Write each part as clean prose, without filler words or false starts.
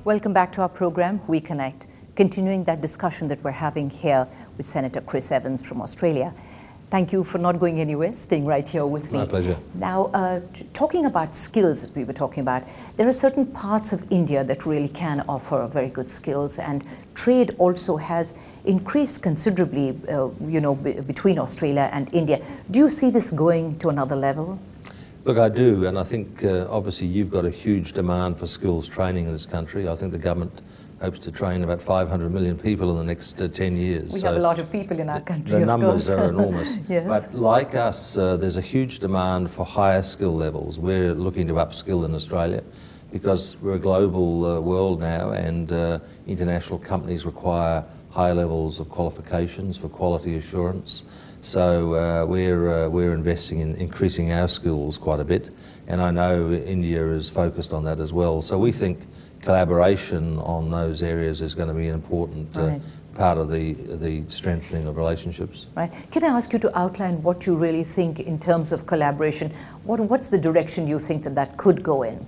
Welcome back to our program, We Connect, continuing that discussion that we're having here with Senator Chris Evans from Australia. Thank you for not going anywhere, staying right here with me. My pleasure. Now, talking about skills that we were talking about, there are certain parts of India that really can offer very good skills, and trade also has increased considerably, between Australia and India. Do you see this going to another level? Look, I do, and I think obviously you've got a huge demand for skills training in this country. I think the government hopes to train about 500 million people in the next 10 years. We have a lot of people in our country, the numbers are enormous. Yes. But like us, there's a huge demand for higher skill levels. We're looking to upskill in Australia because we're a global world now, and international companies require high levels of qualifications for quality assurance. So we're investing in increasing our skills quite a bit, and I know India is focused on that as well. So we think collaboration on those areas is going to be an important part of the strengthening of relationships. Right. Can I ask you to outline what you really think in terms of collaboration? What's the direction you think that could go in?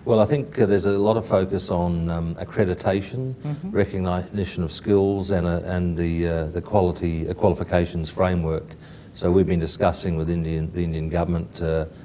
Well, I think there's a lot of focus on accreditation, recognition of skills, and the qualifications framework. So we've been discussing with the Indian government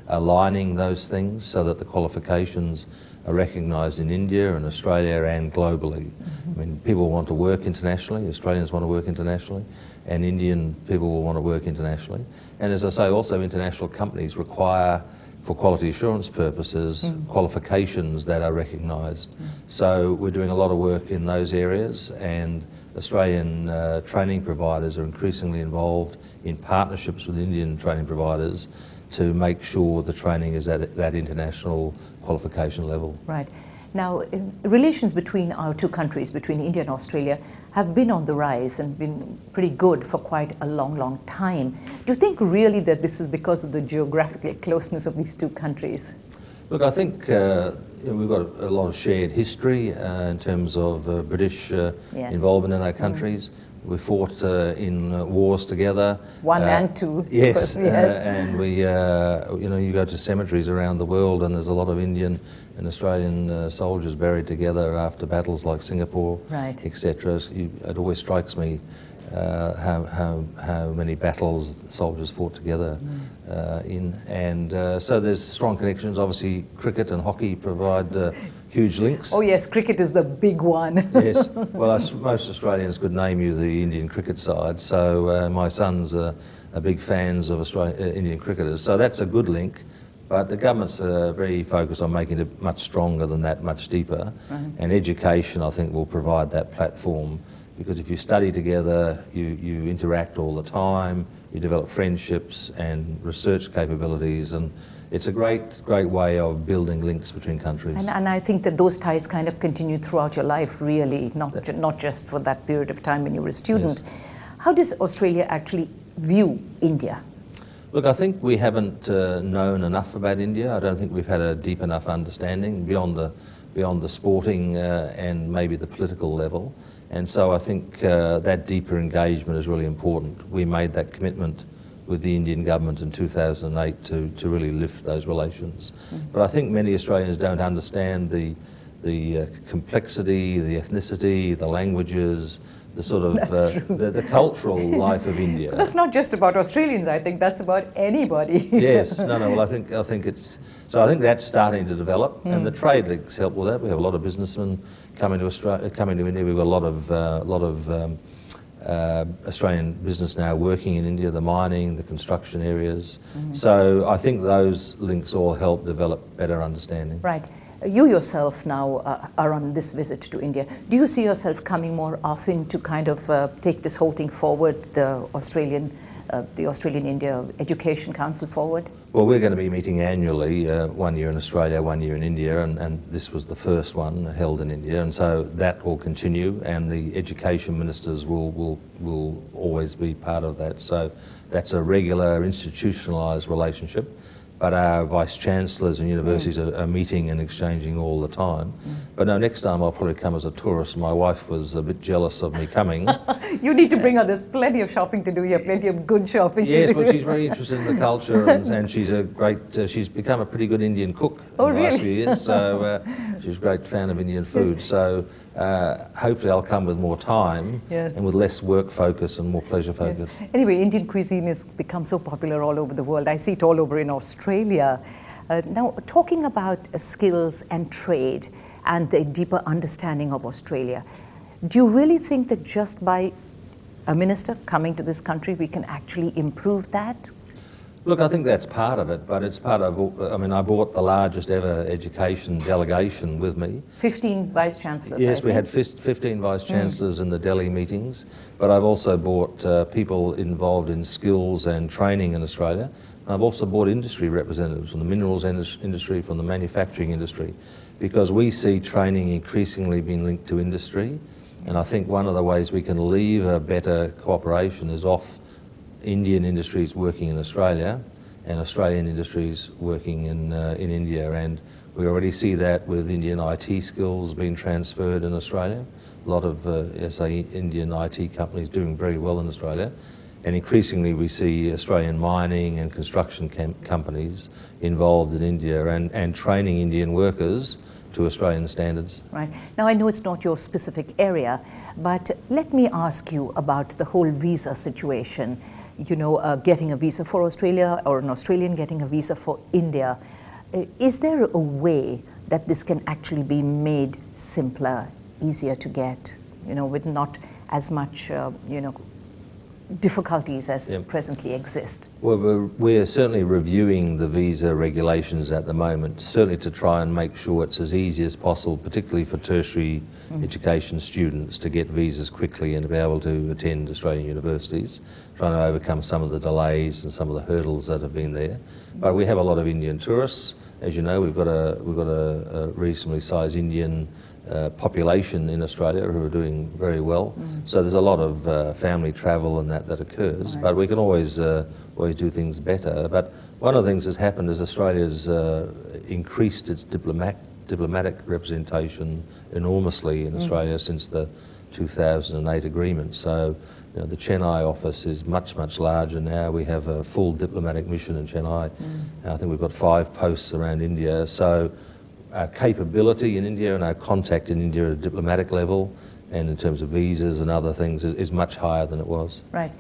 aligning those things so that the qualifications are recognised in India and Australia and globally. I mean, people want to work internationally, Australians want to work internationally, and Indian people will want to work internationally. And as I say, also international companies require, for quality assurance purposes, qualifications that are recognised. So we're doing a lot of work in those areas, and Australian training providers are increasingly involved in partnerships with Indian training providers to make sure the training is at that international qualification level. Right. Now, relations between our two countries, between India and Australia, have been on the rise and been pretty good for quite a long, long time. Do you think really that this is because of the geographical closeness of these two countries? Look, I think we've got a lot of shared history in terms of British involvement in our countries. We fought in wars together. One and two. Yes, and we, you go to cemeteries around the world, and there's a lot of Indian and Australian soldiers buried together after battles like Singapore, etc. It always strikes me how many battles soldiers fought together in, and so there's strong connections. Obviously, cricket and hockey provide huge links. Oh yes, cricket is the big one. Yes, well, most Australians could name you the Indian cricket side, so my sons are big fans of Indian cricketers, so that's a good link. But the government's very focused on making it much stronger than that, much deeper, and education, I think, will provide that platform, because if you study together, you interact all the time, you develop friendships and research capabilities, and it's a great way of building links between countries. And I think that those ties kind of continue throughout your life, really, not just for that period of time when you were a student. Yes. How does Australia actually view India? Look, I think we haven't known enough about India. I don't think we've had a deep enough understanding beyond the sporting and maybe the political level. And so I think that deeper engagement is really important. We made that commitment with the Indian government in 2008 to really lift those relations. But I think many Australians don't understand the complexity, the ethnicity, the languages, the sort of the cultural life of India. But that's not just about Australians. I think that's about anybody. Yes, no. Well, I think it's so. I think that's starting to develop, and the trade links help with that. We have a lot of businessmen coming to India. We've got a lot of Australian business now working in India, the mining, the construction areas. So I think those links all help develop better understanding. Right. You yourself now are on this visit to India. Do you see yourself coming more often to kind of take this whole thing forward, the Australian-India Education Council forward? Well, we're going to be meeting annually, 1 year in Australia, 1 year in India, and this was the first one held in India, and so that will continue, and the education ministers will always be part of that. So that's a regular institutionalised relationship. but our vice-chancellors and universities are meeting and exchanging all the time. But no, next time I'll probably come as a tourist. My wife was a bit jealous of me coming. You need to bring her. There's plenty of shopping to do here, plenty of good shopping to do. Yes, well, she's very interested in the culture, and she's a great, she's become a pretty good Indian cook in the last few years, so she's a great fan of Indian food. Yes. So hopefully I'll come with more time and with less work focus and more pleasure focus. Yes. Anyway, Indian cuisine has become so popular all over the world. I see it all over in Australia. Now, talking about skills and trade and the deeper understanding of Australia, do you really think that just by a minister coming to this country we can actually improve that? Look, I think that's part of it, but it's part of, I mean, I brought the largest ever education delegation with me. 15 vice-chancellors, Yes, we had 15 vice-chancellors in the Delhi meetings, but I've also brought people involved in skills and training in Australia. And I've also brought industry representatives from the minerals industry, from the manufacturing industry, because we see training increasingly being linked to industry. And I think one of the ways we can leave a better cooperation is off Indian industries working in Australia and Australian industries working in India, and we already see that with Indian IT skills being transferred in Australia. A lot of Indian IT companies doing very well in Australia, and increasingly we see Australian mining and construction companies involved in India and training Indian workers to Australian standards. Right. Now, I know it's not your specific area, but let me ask you about the whole visa situation. You know, getting a visa for Australia or an Australian getting a visa for India. Is there a way that this can actually be made simpler, easier to get, you know, with not as much, you know, difficulties as presently exist? Well, we're certainly reviewing the visa regulations at the moment, certainly to try and make sure it's as easy as possible, particularly for tertiary education students, to get visas quickly and to be able to attend Australian universities, trying to overcome some of the delays and some of the hurdles that have been there. But we have a lot of Indian tourists. As you know, we've got a reasonably sized Indian population in Australia who are doing very well. So there's a lot of family travel and that occurs, but we can always do things better. But one of the things that's happened is Australia's increased its diplomatic representation enormously in Australia since the 2008 agreement. So you know, the Chennai office is much larger now. We have a full diplomatic mission in Chennai. I think we've got 5 posts around India. So our capability in India and our contact in India at a diplomatic level and in terms of visas and other things is much higher than it was. Right.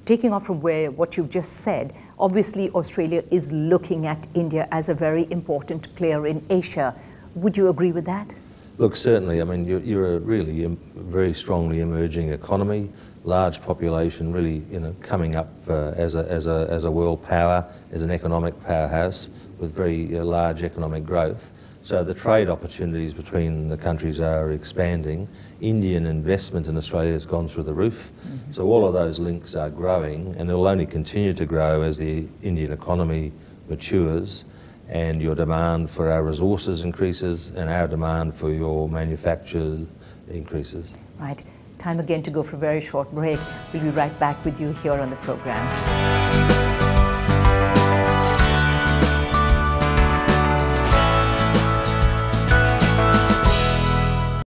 Taking off from what you've just said, obviously Australia is looking at India as a very important player in Asia. Would you agree with that? Look, certainly. I mean, you're a really very strongly emerging economy, large population, really, you know, coming up as a world power, as an economic powerhouse with very large economic growth. So the trade opportunities between the countries are expanding. Indian investment in Australia has gone through the roof. So all of those links are growing, and they'll only continue to grow as the Indian economy matures and your demand for our resources increases and our demand for your manufacture increases. Right. Time again to go for a very short break. We'll be right back with you here on the program.